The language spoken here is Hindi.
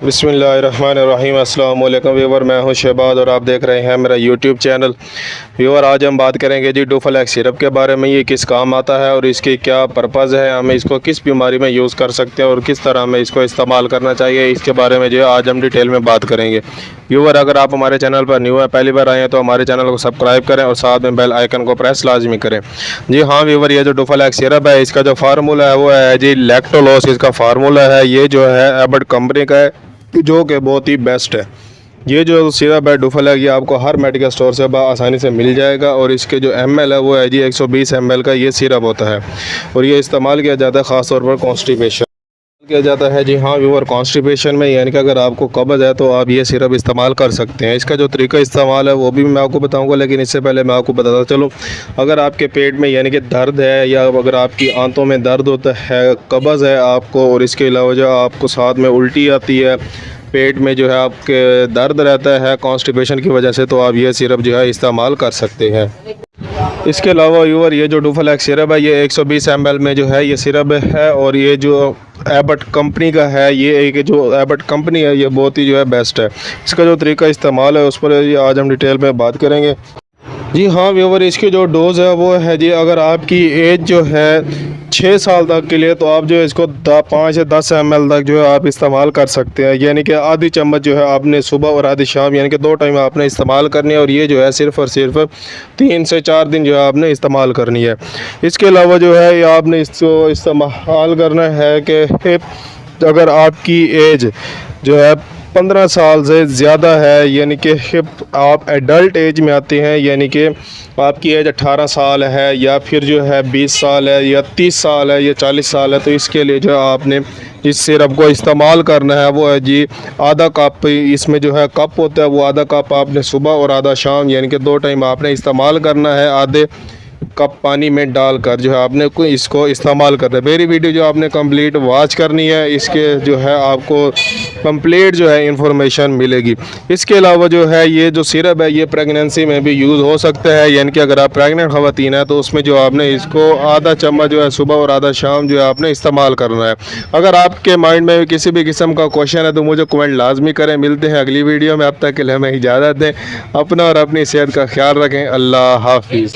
बिस्मिल्लाहिर्रहमानिर्रहीम। अस्सलाम वालेकुम व्यूवर, मैं हूं शहबाज और आप देख रहे हैं मेरा यूट्यूब चैनल। व्यूवर, आज हम बात करेंगे जी डुफलेक्स सिरप के बारे में। ये किस काम आता है और इसकी क्या पर्पज़ है, हमें इसको किस बीमारी में यूज़ कर सकते हैं और किस तरह हमें इसको इस्तेमाल करना चाहिए, इसके बारे में जो है आज हम डिटेल में बात करेंगे। व्यूवर, अगर आप हमारे चैनल पर न्यू है, पहली बार आए हैं, तो हमारे चैनल को सब्सक्राइब करें और साथ में बेल आइकन को प्रेस लाजमी करें। जी हाँ व्यूवर, ये जो डुफलेक्स सिरप है इसका जो फार्मूला है वो है जी लैक्टोलोस। इसका फार्मूला है, ये जो है एबट कंपनी का है, जो कि बहुत ही बेस्ट है। ये जो सिरप है डुफलेक्स, ये आपको हर मेडिकल स्टोर से आसानी से मिल जाएगा और इसके जो ml है वो है जी 120 ml का ये सिरप होता है और ये इस्तेमाल किया जाता है ख़ास तौर पर कॉन्स्टिपेशन किया जाता है। जी हाँ व्यूअर, कॉन्स्टिपेशन में यानी कि अगर आपको कब्ज़ है तो आप ये सिरप इस्तेमाल कर सकते हैं। इसका जो तरीका इस्तेमाल है वो भी मैं आपको बताऊंगा, लेकिन इससे पहले मैं आपको बताता चलूँ, अगर आपके पेट में यानी कि दर्द है या अगर आपकी आंतों में दर्द होता है, कब्ज़ है आपको और इसके अलावा जो आपको साथ में उल्टी आती है, पेट में जो है आपके दर्द रहता है कॉन्स्टिपेशन की वजह से, तो आप ये सिरप जो है इस्तेमाल कर सकते हैं। इसके अलावा व्यूअर, ये जो डुफलेक्स सिरप है ये 120 ml में जो है ये सिरप है और ये जो एबट कंपनी का है, ये एक जो एबट कंपनी है ये बहुत ही जो है बेस्ट है। इसका जो तरीका इस्तेमाल है उस पर आज हम डिटेल में बात करेंगे। जी हाँ व्यूअर, इसकी जो डोज़ है वो है जी, अगर आपकी एज जो है 6 साल तक के लिए, तो आप जो है इसको 5 से 10 ml तक जो है आप इस्तेमाल कर सकते हैं। यानी कि आधी चम्मच जो है आपने सुबह और आधी शाम, यानी कि 2 टाइम आपने इस्तेमाल करनी है और ये जो है सिर्फ़ और सिर्फ 3 से 4 दिन जो है आपने इस्तेमाल करनी है। इसके अलावा जो है ये आपने इसको इस्तेमाल करना है कि अगर आपकी एज जो है 15 साल से ज़्यादा है, यानी कि आप एडल्ट एज में आते हैं, यानी कि आपकी एज 18 साल है या फिर जो है 20 साल है या 30 साल है या 40 साल है, तो इसके लिए जो आपने इस सिरप को इस्तेमाल करना है वो है जी आधा कप। इसमें जो है कप होता है वो आधा कप आपने सुबह और आधा शाम, यानी कि 2 टाइम आपने इस्तेमाल करना है। आधे कप पानी में डालकर जो है आपने को इसको इस्तेमाल करना है। मेरी वीडियो जो आपने कंप्लीट वॉच करनी है, इसके जो है आपको कंप्लीट जो है इंफॉर्मेशन मिलेगी। इसके अलावा जो है ये जो सिरप है ये प्रेगनेंसी में भी यूज़ हो सकता है, यानी कि अगर आप प्रेग्नेंट ख़वातीन है तो उसमें जो आपने इसको आधा चम्मच जो है सुबह और आधा शाम जो है आपने इस्तेमाल करना है। अगर आपके माइंड में किसी भी किस्म का क्वेश्चन है तो मुझे कमेंट लाजमी करें। मिलते हैं अगली वीडियो में, अब तक के लिए हमें इजाज़त दें। अपना और अपनी सेहत का ख्याल रखें। अल्लाह हाफिज़।